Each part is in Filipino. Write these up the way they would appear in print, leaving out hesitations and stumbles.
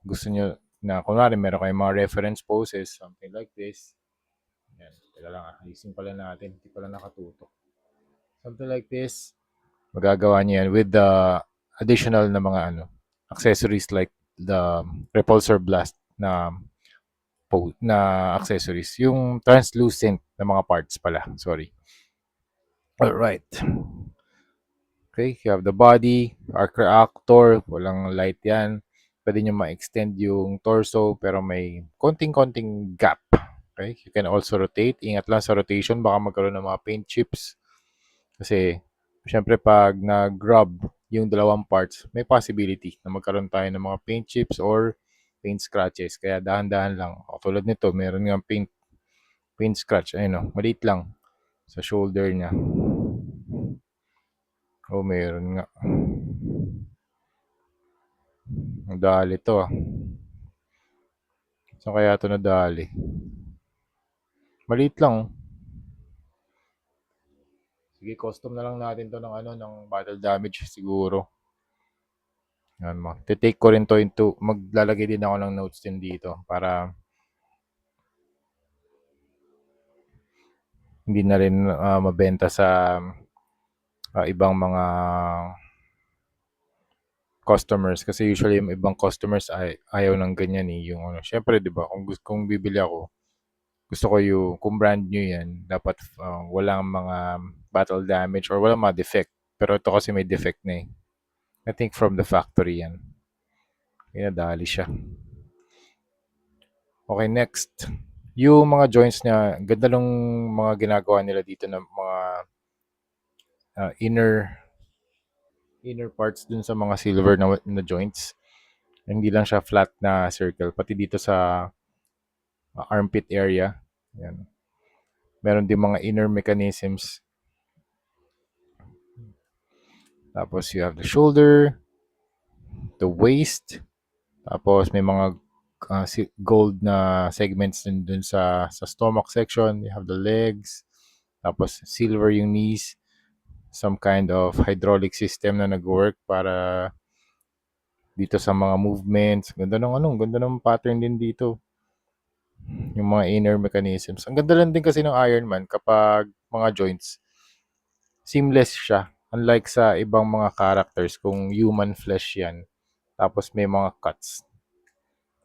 gusto nyo na, kunwari, meron kayong mga reference poses, something like this. Yan. Teka lang, ayusin pala natin. Hindi pala nakatutok. Something like this. Magagawa nyo yan with the additional na mga accessories like the repulsor blast na accessories. Yung translucent na mga parts pala. Sorry. Alright. Okay, you have the body, arc reactor, walang light yan. Pwede nyo ma-extend yung torso pero may konting-konting gap. Okay, you can also rotate. Ingat lang sa rotation, baka magkaroon ng mga paint chips. Kasi, syempre pag nag-grab yung dalawang parts, may possibility na magkaroon tayo ng mga paint chips or paint scratches. Kaya dahan-dahan lang. O, tulad nito, meron nga paint scratch. Ayun o, maliit lang sa shoulder niya. Oh, meron nga. Nadali to ah. Saan kaya ito nadali? Maliit lang oh. Sige, custom na lang natin to ng battle damage siguro. Yan mo. Titake ko rin to into, maglalagay din ako ng notes din dito para hindi na rin mabenta sa ibang mga customers kasi usually yung ibang customers ay ayaw ng ganyan yung syempre 'di ba kung bibili ako gusto ko yung kung brand new yan dapat walang mga battle damage or walang mga defect pero ito kasi may defect na I think from the factory yan kaya dali siya. Okay, next yung mga joints niya ganda ng mga ginagawa nila dito ng mga inner parts dun sa mga silver na joints. Hindi lang siya flat na circle, pati dito sa armpit area. Yan. Meron din mga inner mechanisms. Tapos you have the shoulder, the waist, tapos may mga gold na segments dun sa stomach section. You have the legs, tapos silver yung knees, some kind of hydraulic system na nag-work para dito sa mga movements. Ganda ng ganda ng pattern din dito. Yung mga inner mechanisms. Ang ganda lang din kasi ng Iron Man kapag mga joints, seamless siya. Unlike sa ibang mga characters, kung human flesh yan, tapos may mga cuts.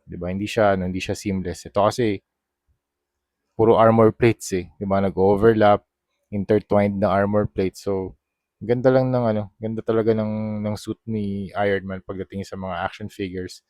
'Di ba? Hindi siya seamless. Ito kasi puro armor plates eh. 'Di ba? Nag-overlap, intertwined na armor plates. So, ganda lang ng ganda talaga ng suit ni Iron Man pagdating sa mga action figures.